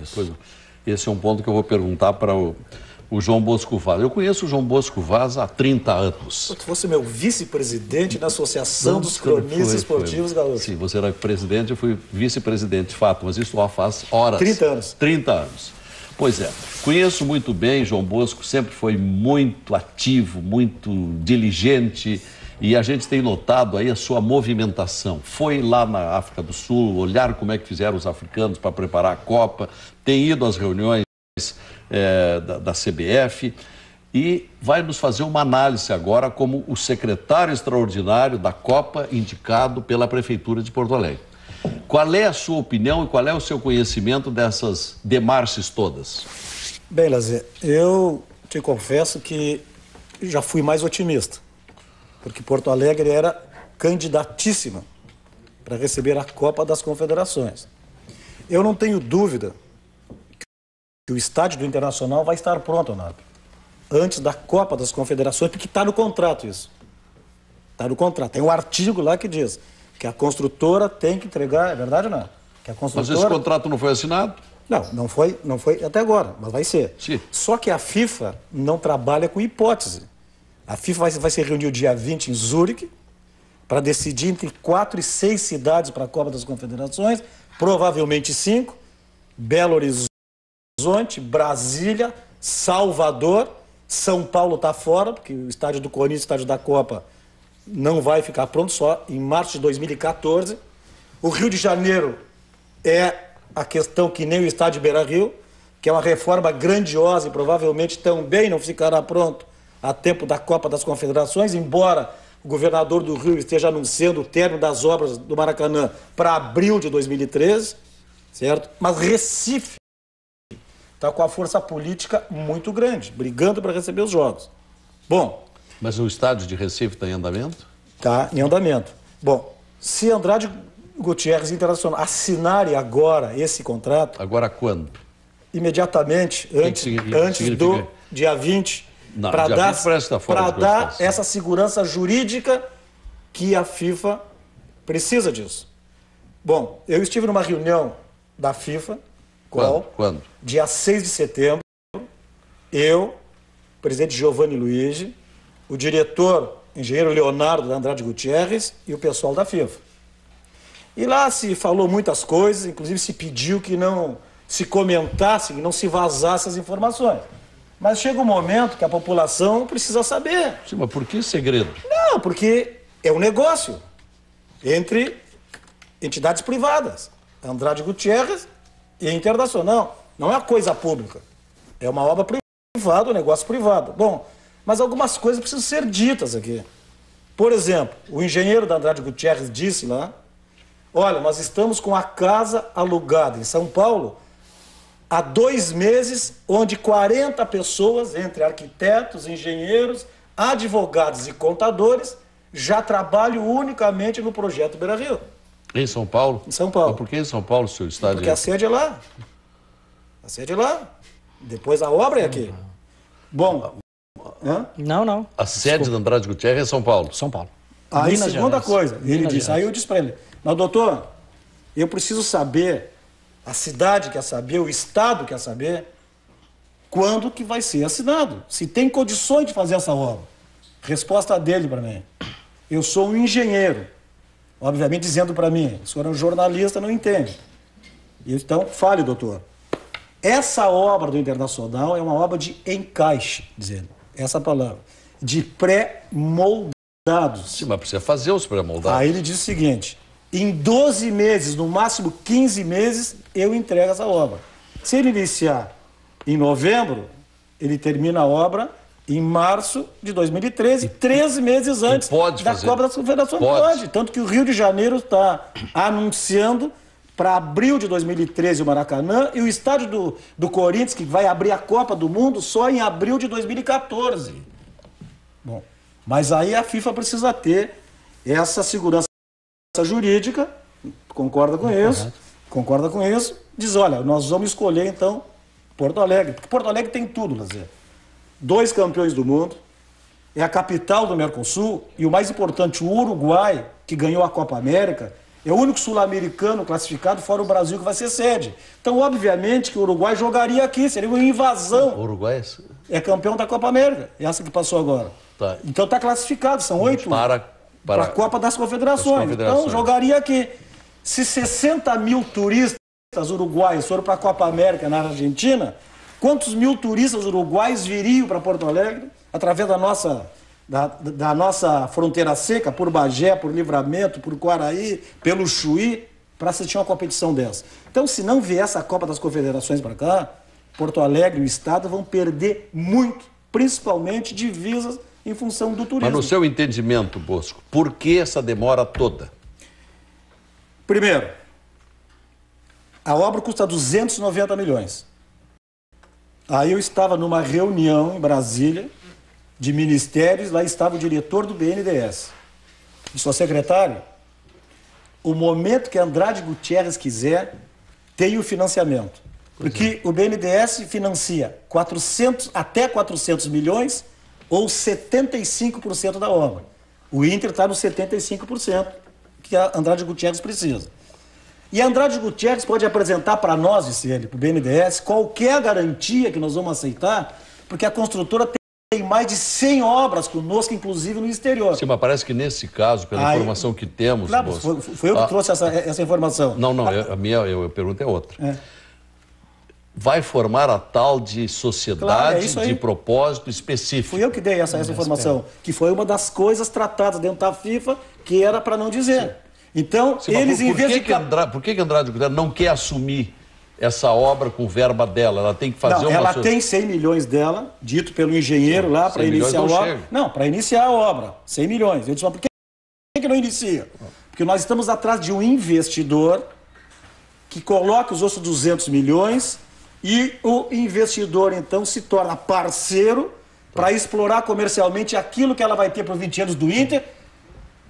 isso. Pois, esse é um ponto que eu vou perguntar para o João Bosco Vaz. Eu conheço o João Bosco Vaz há 30 anos. Tu fosse meu vice-presidente da Associação dos Cronistas Esportivos Gaúchos. Sim, você era presidente, eu fui vice-presidente, de fato, mas isso faz horas. 30 anos. 30 anos. Pois é, conheço muito bem, João Bosco sempre foi muito ativo, muito diligente, e a gente tem notado aí a sua movimentação. Foi lá na África do Sul, olhar como é que fizeram os africanos para preparar a Copa, tem ido às reuniões da CBF e vai nos fazer uma análise agora como o secretário extraordinário da Copa indicado pela Prefeitura de Porto Alegre. Qual é a sua opinião e qual é o seu conhecimento dessas demarches todas? Bem, Lazer, eu te confesso que já fui mais otimista, porque Porto Alegre era candidatíssima para receber a Copa das Confederações. Eu não tenho dúvida que o estádio do Internacional vai estar pronto, Anápio, antes da Copa das Confederações, porque está no contrato isso. Está no contrato. Tem um artigo lá que diz que a construtora tem que entregar, é verdade ou não? Que a construtora... Mas esse contrato não foi assinado? Não foi até agora, mas vai ser. Sim. Só que a FIFA não trabalha com hipótese. A FIFA vai se reunir o dia 20 em Zurique para decidir entre 4 e 6 cidades para a Copa das Confederações, provavelmente 5, Belo Horizonte, Brasília, Salvador, São Paulo está fora, porque o estádio do Corinthians, o estádio da Copa, não vai ficar pronto só em março de 2014. O Rio de Janeiro é a questão que nem o estádio Beira-Rio, que é uma reforma grandiosa e provavelmente também não ficará pronto a tempo da Copa das Confederações, embora o governador do Rio esteja anunciando o término das obras do Maracanã para abril de 2013, certo? Mas Recife está com a força política muito grande, brigando para receber os jogos. Bom... Mas o estádio de Recife está em andamento? Está em andamento. Bom, se Andrade Gutierrez Internacional assinarem agora esse contrato... Agora quando? Imediatamente, antes do dia 20, para dar essa segurança jurídica que a FIFA precisa disso. Bom, eu estive numa reunião da FIFA... Quando? Dia 6 de setembro, eu, o presidente Giovanni Luigi, o diretor, engenheiro Leonardo da Andrade Gutierrez e o pessoal da FIFA. E lá se falou muitas coisas, inclusive se pediu que não se comentasse, que não se vazasse as informações. Mas chega um momento que a população precisa saber. Sim, mas por que segredo? Não, porque é um negócio entre entidades privadas. Andrade Gutierrez e Internacional. Não é uma coisa pública. É uma obra privada, um negócio privado. Bom, mas algumas coisas precisam ser ditas aqui. Por exemplo, o engenheiro da Andrade Gutierrez disse lá, olha, nós estamos com a casa alugada em São Paulo há 2 meses, onde 40 pessoas, entre arquitetos, engenheiros, advogados e contadores, já trabalham unicamente no projeto Beira-Rio. Em São Paulo? Em São Paulo. Mas por que em São Paulo, seu estádio? Porque a sede é lá. A sede é lá. Depois a obra é aqui. Bom. Não. A sede da Andrade Gutierrez é em São Paulo? São Paulo. Aí, segunda coisa, ele disse, aí eu disse para ele, mas doutor, eu preciso saber, a cidade quer saber, o Estado quer saber, quando que vai ser assinado. Se tem condições de fazer essa obra. Resposta dele para mim. Eu sou um engenheiro. Obviamente dizendo para mim, o senhor é um jornalista, não entende. Então, fale, doutor. Essa obra do Internacional é uma obra de encaixe, dizendo, essa palavra, de pré-moldados. Sim, mas precisa fazer os pré-moldados. Aí ele diz o seguinte, em 12 meses, no máximo 15 meses, eu entrego essa obra. Se ele iniciar em novembro, ele termina a obra em março de 2013, 13 meses antes da Copa das Confederações. Pode. Tanto que o Rio de Janeiro está anunciando para abril de 2013 o Maracanã e o estádio do Corinthians, que vai abrir a Copa do Mundo, só em abril de 2014. Bom, mas aí a FIFA precisa ter essa segurança jurídica, concorda com isso, concorda com isso, diz, olha, nós vamos escolher então Porto Alegre, porque Porto Alegre tem tudo, Lazer. 2 campeões do mundo, é a capital do Mercosul e o mais importante, o Uruguai, que ganhou a Copa América, É o único sul-americano classificado fora o Brasil que vai ser sede. Então, obviamente, que o Uruguai jogaria aqui, seria uma invasão. O Uruguai é campeão da Copa América, essa que passou agora. Tá. Então está classificado, são 8 para a Copa das Confederações. Então, jogaria aqui. Se 60 mil turistas uruguaios foram para a Copa América na Argentina, quantos mil turistas uruguaios viriam para Porto Alegre através da nossa fronteira seca, por Bagé, por Livramento, por Quaraí, pelo Chuí, para assistir uma competição dessa? Então, se não vier essa Copa das Confederações para cá, Porto Alegre e o Estado vão perder muito, principalmente divisas em função do turismo. Mas no seu entendimento, Bosco, por que essa demora toda? Primeiro, a obra custa 290 milhões. Aí eu estava numa reunião em Brasília, de ministérios, lá estava o diretor do BNDES. E sua secretária, o momento que Andrade Gutierrez quiser, tem o financiamento. Porque o BNDES financia até 400 milhões ou 75% da obra. O Inter está nos 75%, que a Andrade Gutierrez precisa. E a Andrade Gutierrez pode apresentar para nós, disse ele, para o BNDES, qualquer garantia que nós vamos aceitar, porque a construtora tem mais de 100 obras conosco, inclusive no exterior. Sim, mas parece que nesse caso, pela informação que temos... Claro, foi eu que trouxe essa informação. Não, a minha pergunta é outra. Vai formar a tal de sociedade de propósito específico. Fui eu que dei essa informação, que foi uma das coisas tratadas dentro da FIFA, que era para não dizer. Sim. Então, sim, eles em vez de... Por que Andrade Gutierrez não quer assumir essa obra com verba dela? Ela tem que fazer ela tem 100 milhões dela, dito pelo engenheiro lá, para iniciar a obra. Não, para iniciar a obra, 100 milhões. Eu disse, mas por que não inicia? Porque nós estamos atrás de um investidor que coloca os outros 200 milhões e o investidor, então, se torna parceiro para explorar comercialmente aquilo que ela vai ter por 20 anos do Inter,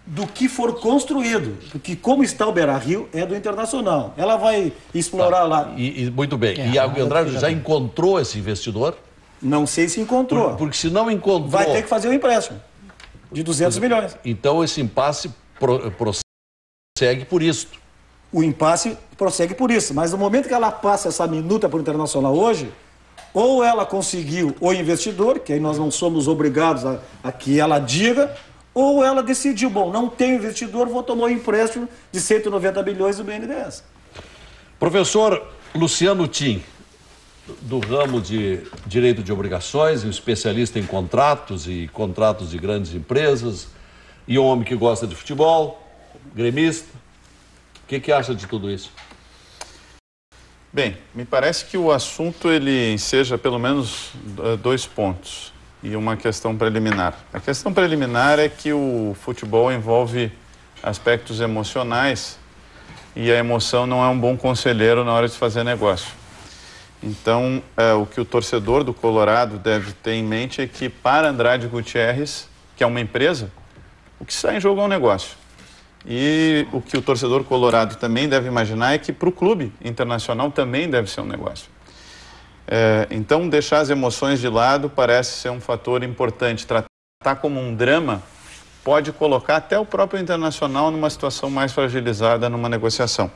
do que for construído. Porque como está o Beira-Rio, é do Internacional. Ela vai explorar lá. Muito bem. E a Andrade já encontrou esse investidor? Não sei se encontrou. Porque se não encontrou... Vai ter que fazer um empréstimo de 200 milhões. Então esse impasse prossegue por isso. O impasse prossegue por isso. Mas no momento que ela passa essa minuta para o Internacional hoje, ou ela conseguiu o investidor, que aí nós não somos obrigados a que ela diga, ou ela decidiu, bom, não tem investidor, vou tomar um empréstimo de 190 milhões do BNDES. Professor Luciano Tim, do ramo de direito de obrigações, um especialista em contratos e contratos de grandes empresas, e um homem que gosta de futebol, gremista. O que acha de tudo isso? Bem, me parece que o assunto ele seja pelo menos 2 pontos e uma questão preliminar. A questão preliminar é que o futebol envolve aspectos emocionais e a emoção não é um bom conselheiro na hora de fazer negócio. Então, o que o torcedor do Colorado deve ter em mente é que para Andrade Gutierrez, que é uma empresa, o que está em jogo é um negócio. E o que o torcedor colorado também deve imaginar é que para o clube internacional também deve ser um negócio. Então, deixar as emoções de lado parece ser um fator importante. Tratar como um drama pode colocar até o próprio Internacional numa situação mais fragilizada numa negociação,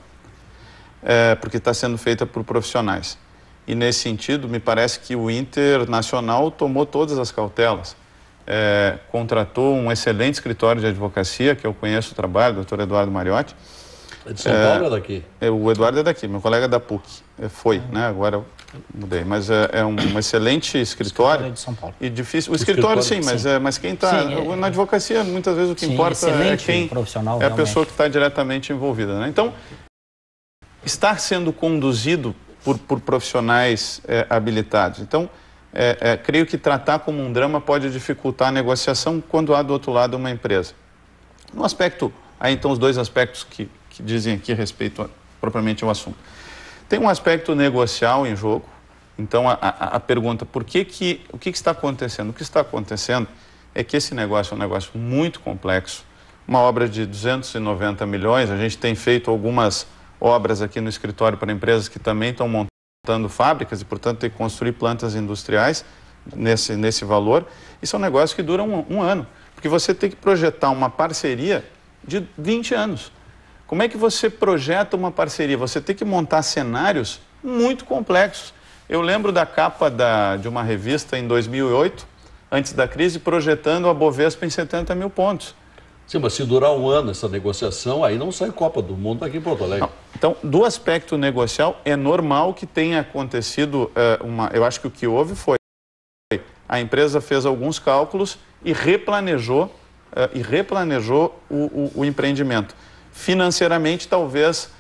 porque está sendo feita por profissionais. E nesse sentido, me parece que o Internacional tomou todas as cautelas. Contratou um excelente escritório de advocacia, que eu conheço o trabalho, o Dr. Eduardo Mariotti. É de São Paulo ou é daqui? O Eduardo é daqui, meu colega da PUC. Né? Agora eu mudei. Mas é um excelente escritório. É de São Paulo. E difícil. O escritório sim, mas quem está... Na advocacia, muitas vezes o que importa é quem é a pessoa que está diretamente envolvida. Né? Então, está sendo conduzido por profissionais habilitados. Então, creio que tratar como um drama pode dificultar a negociação quando há do outro lado uma empresa. No aspecto, aí então os 2 aspectos que dizem aqui respeito propriamente ao assunto. Tem um aspecto negocial em jogo, então a pergunta, o que está acontecendo? O que está acontecendo é que esse negócio é um negócio muito complexo, uma obra de 290 milhões, a gente tem feito algumas obras aqui no escritório para empresas que também estão montando fábricas e, portanto, tem que construir plantas industriais nesse valor. Isso é um negócio que dura um ano, porque você tem que projetar uma parceria de 20 anos. Como é que você projeta uma parceria? Você tem que montar cenários muito complexos. Eu lembro da capa de uma revista em 2008, antes da crise, projetando a Bovespa em 70 mil pontos. Sim, mas se durar um ano essa negociação, aí não sai Copa do Mundo aqui em Porto Alegre. Não. Então, do aspecto negocial, é normal que tenha acontecido eu acho que o que houve foi a empresa fez alguns cálculos e replanejou o empreendimento. Financeiramente, talvez,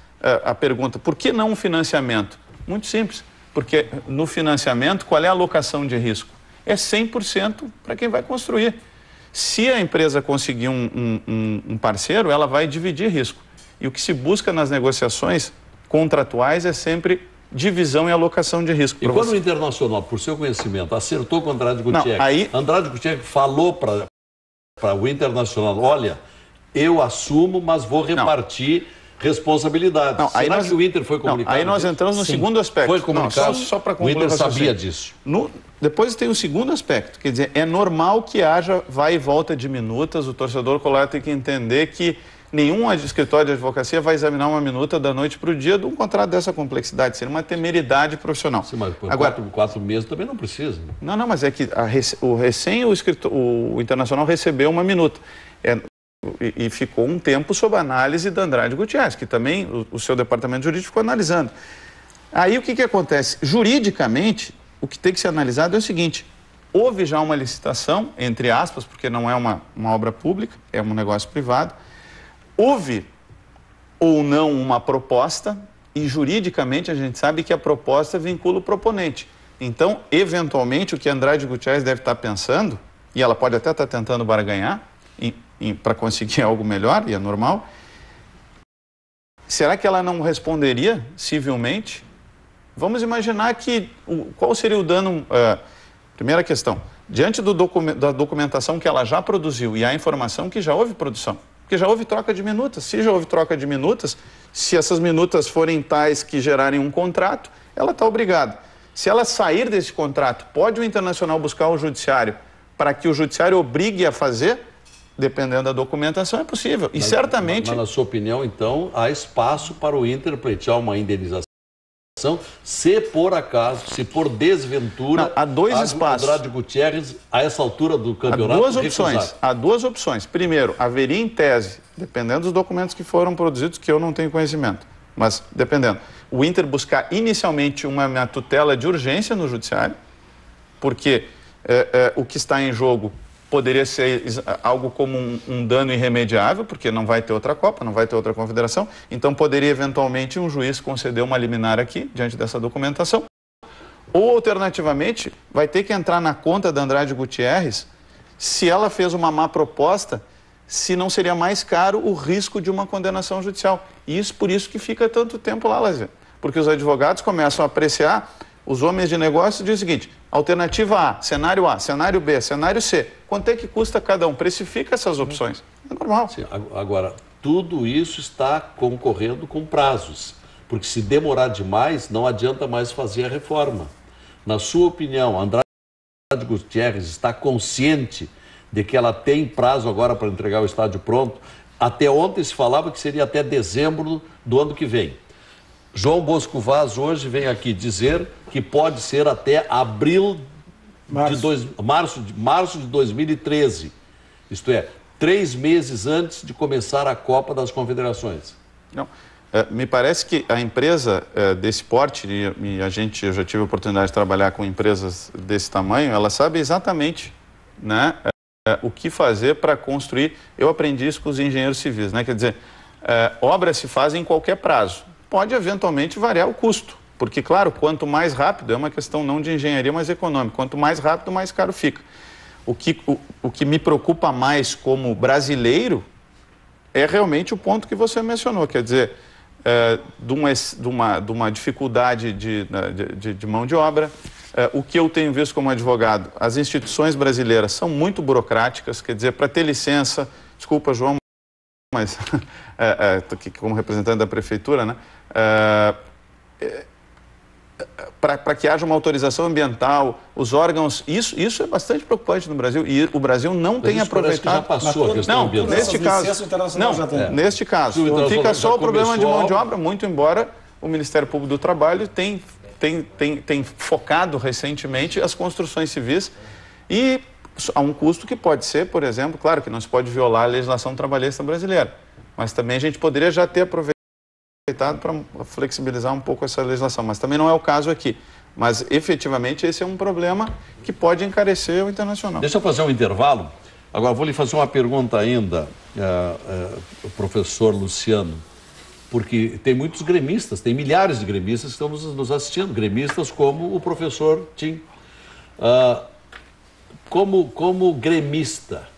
a pergunta, por que não um financiamento? Muito simples, porque no financiamento, qual é a alocação de risco? É 100% para quem vai construir. Se a empresa conseguir um parceiro, ela vai dividir risco. E o que se busca nas negociações contratuais é sempre divisão e alocação de risco. E quando o Internacional, por seu conhecimento, acertou com o Andrade Gutierrez, Andrade Gutierrez falou para o Internacional, olha, eu assumo, mas vou repartir responsabilidades. Não, Será que o Inter foi comunicado? Aí nós entramos no segundo aspecto. Foi comunicado? Só para concluir. O Inter sabia disso. Depois tem o segundo aspecto, quer dizer, é normal que haja vai e volta de minutas, o torcedor colorado tem que entender que nenhum escritório de advocacia vai examinar uma minuta da noite para o dia de um contrato dessa complexidade, seria uma temeridade profissional. Sim, mas por agora, quatro meses também não precisa. Né? Não, mas é que o Internacional recebeu uma minuta. E ficou um tempo sob análise da Andrade Gutierrez, que também o seu departamento jurídico ficou analisando. Aí o que acontece? Juridicamente, o que tem que ser analisado é o seguinte, houve já uma licitação, entre aspas, porque não é uma obra pública, é um negócio privado, houve ou não uma proposta, e juridicamente a gente sabe que a proposta vincula o proponente. Então, eventualmente, o que a Andrade Gutierrez deve estar pensando, e ela pode até estar tentando barganhar, para conseguir algo melhor, e é normal, será que ela não responderia civilmente? Vamos imaginar que, qual seria o dano, primeira questão, diante da documentação que ela já produziu e a informação que já houve produção, porque já houve troca de minutas, se já houve troca de minutas, se essas minutas forem tais que gerarem um contrato, ela está obrigada. Se ela sair desse contrato, pode o Internacional buscar o judiciário para que o judiciário obrigue a fazer? Dependendo da documentação, é possível. E certamente... Mas, na sua opinião, então, há espaço para o Inter pleitear uma indenização se por acaso, se por desventura... Não, há dois espaços. Andrade Gutierrez, a essa altura do campeonato, há duas opções. Primeiro, haveria em tese, dependendo dos documentos que foram produzidos, que eu não tenho conhecimento, mas dependendo, o Inter buscar inicialmente uma tutela de urgência no judiciário, porque o que está em jogo poderia ser algo como um dano irremediável, porque não vai ter outra Copa, não vai ter outra confederação, então poderia eventualmente um juiz conceder uma liminar aqui, diante dessa documentação. Ou, alternativamente, vai ter que entrar na conta da Andrade Gutierrez se ela fez uma má proposta, se não seria mais caro o risco de uma condenação judicial. E isso, por isso que fica tanto tempo lá, Lazer. Porque os advogados começam a apreciar, os homens de negócio dizem o seguinte, alternativa A, cenário B, cenário C, quanto é que custa cada um? Precifica essas opções. É normal. Sim, agora, tudo isso está concorrendo com prazos, porque se demorar demais, não adianta mais fazer a reforma. Na sua opinião, Andrade Gutierrez está consciente de que ela tem prazo agora para entregar o estádio pronto? Até ontem se falava que seria até dezembro do ano que vem. João Vaz hoje vem aqui dizer que pode ser até março de 2013. Isto é, 3 meses antes de começar a Copa das Confederações. Não. Me parece que a empresa desse porte, eu já tive a oportunidade de trabalhar com empresas desse tamanho, ela sabe exatamente, né, o que fazer para construir. Eu aprendi isso com os engenheiros civis, né? Quer dizer, obras se fazem em qualquer prazo. Pode eventualmente variar o custo, porque, claro, quanto mais rápido, é uma questão não de engenharia, mas econômica, quanto mais rápido, mais caro fica. O que me preocupa mais como brasileiro é realmente o ponto que você mencionou, quer dizer, de uma dificuldade de mão de obra. O que eu tenho visto como advogado, as instituições brasileiras são muito burocráticas, quer dizer, para ter licença, desculpa, João, mas estou aqui como representante da prefeitura, né? para que haja uma autorização ambiental, os órgãos, isso é bastante preocupante no Brasil, e o Brasil não tem aproveitado. Já passou a questão ambiental. Neste caso, fica só o problema de mão de obra, muito embora o Ministério Público do Trabalho tem focado recentemente as construções civis e a um custo que pode ser, por exemplo, claro que não se pode violar a legislação trabalhista brasileira, mas também a gente poderia já ter aproveitado para flexibilizar um pouco essa legislação, mas também não é o caso aqui. Mas, efetivamente, esse é um problema que pode encarecer o internacional. Deixa eu fazer um intervalo. Agora, vou lhe fazer uma pergunta ainda, professor Luciano, porque tem muitos gremistas, tem milhares de gremistas que estão nos assistindo, gremistas como o professor Tim. Como gremista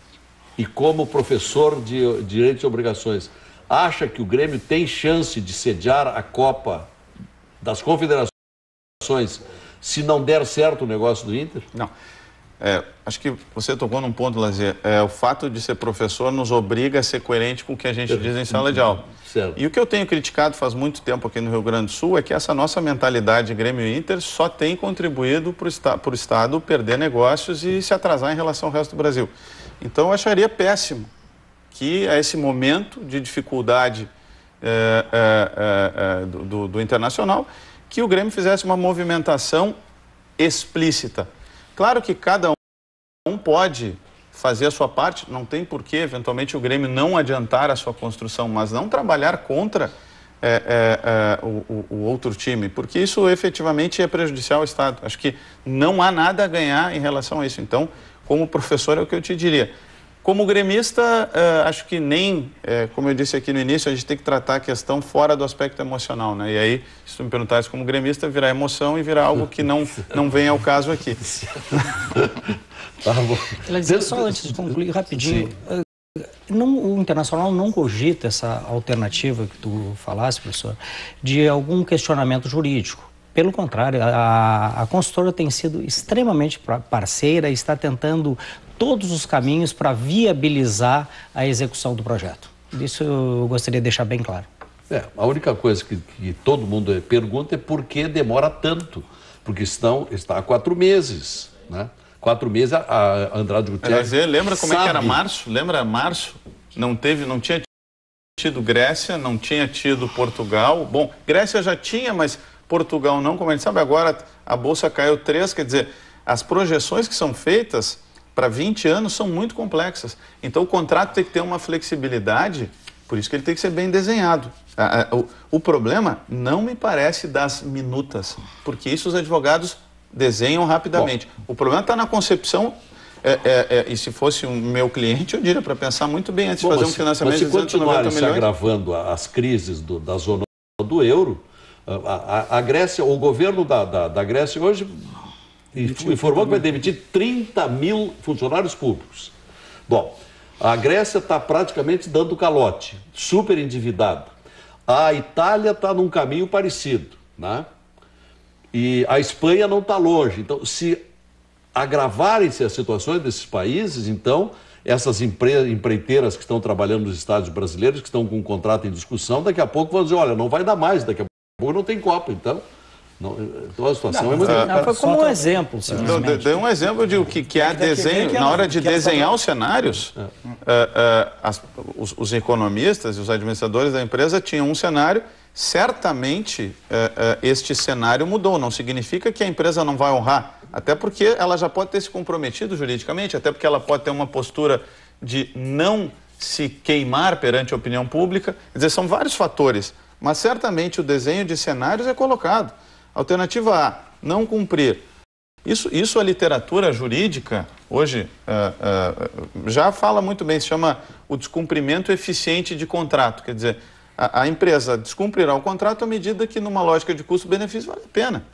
e como professor de direitos e obrigações, acha que o Grêmio tem chance de sediar a Copa das Confederações se não der certo o negócio do Inter? Não. Acho que você tocou num ponto, Lazier. O fato de ser professor nos obriga a ser coerente com o que a gente diz em sala de aula. Certo. E o que eu tenho criticado faz muito tempo aqui no Rio Grande do Sul é que essa nossa mentalidade Grêmio e Inter só tem contribuído para o Estado perder negócios e se atrasar em relação ao resto do Brasil. Então eu acharia péssimo que a esse momento de dificuldade do Internacional, que o Grêmio fizesse uma movimentação explícita. Claro que cada um pode fazer a sua parte, não tem porquê, eventualmente, o Grêmio não adiantar a sua construção, mas não trabalhar contra o outro time, porque isso efetivamente é prejudicial ao Estado. Acho que não há nada a ganhar em relação a isso. Então, como professor, é o que eu te diria. Como gremista, acho que nem, como eu disse aqui no início, a gente tem que tratar a questão fora do aspecto emocional, né? E aí, se tu me perguntasse como gremista, virar emoção e virar algo que não vem ao caso aqui. Tá bom. Só antes de concluir rapidinho, o Internacional não cogita essa alternativa que tu falasse, professor, de algum questionamento jurídico. Pelo contrário, a consultora tem sido extremamente parceira e está tentando todos os caminhos para viabilizar a execução do projeto. Isso eu gostaria de deixar bem claro. A única coisa que todo mundo pergunta é por que demora tanto, porque está há 4 meses, né? 4 meses a Andrade Gutierrez. Lembra como é que era março? Lembra março? Não tinha tido Grécia, não tinha tido Portugal. Bom, Grécia já tinha, mas Portugal não, como a gente sabe, agora a Bolsa caiu 3, quer dizer, as projeções que são feitas para 20 anos são muito complexas. Então o contrato tem que ter uma flexibilidade, por isso que ele tem que ser bem desenhado. O problema não me parece das minutas, porque isso os advogados desenham rapidamente. Bom, o problema está na concepção, e se fosse um meu cliente, eu diria para pensar muito bem antes de fazer um financiamento de 290 milhões. Se agravando as crises da zona do euro, a Grécia, o governo da Grécia hoje informou que vai demitir 30 mil funcionários públicos. Bom, a Grécia está praticamente dando calote, super endividada. A Itália está num caminho parecido, né? E a Espanha não está longe. Então, se agravarem-se as situações desses países, então, essas empreiteiras que estão trabalhando nos estados brasileiros, que estão com um contrato em discussão, daqui a pouco vão dizer, olha, não vai dar mais, daqui a pouco não tem Copa, então a situação é muito... Foi como um exemplo, simplesmente. Dei um exemplo de o que há desenho, na hora de desenhar os cenários, os economistas e os administradores da empresa tinham um cenário, certamente este cenário mudou, não significa que a empresa não vai honrar, até porque ela já pode ter se comprometido juridicamente, até porque ela pode ter uma postura de não se queimar perante a opinião pública, quer dizer, são vários fatores, mas certamente o desenho de cenários é colocado. Alternativa A, não cumprir. Isso a literatura jurídica, hoje, já fala muito bem, se chama o descumprimento eficiente de contrato. Quer dizer, a empresa descumprirá o contrato à medida que, numa lógica de custo-benefício, vale a pena.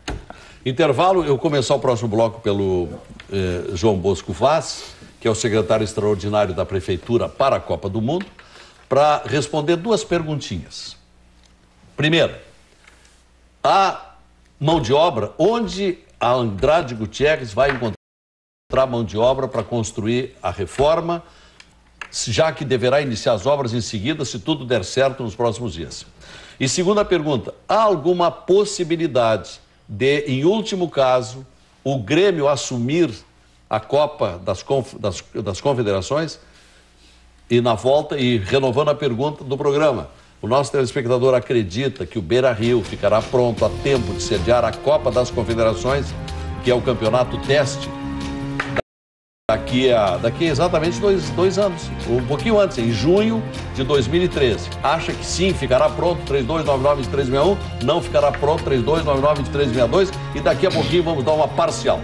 Intervalo, eu vou começar o próximo bloco pelo João Bosco Vaz, que é o secretário extraordinário da Prefeitura para a Copa do Mundo, para responder 2 perguntinhas. Primeiro, a mão de obra, onde a Andrade Gutierrez vai encontrar mão de obra para construir a reforma, já que deverá iniciar as obras em seguida, se tudo der certo nos próximos dias. E segunda pergunta, há alguma possibilidade de, em último caso, o Grêmio assumir a Copa das Confederações e na volta, e renovando a pergunta do programa, o nosso telespectador acredita que o Beira-Rio ficará pronto a tempo de sediar a Copa das Confederações, que é o campeonato teste, daqui a exatamente dois anos, um pouquinho antes, em junho de 2013. Acha que sim, ficará pronto, 3299-2361, não ficará pronto, 3299-2362, e daqui a pouquinho vamos dar uma parcial.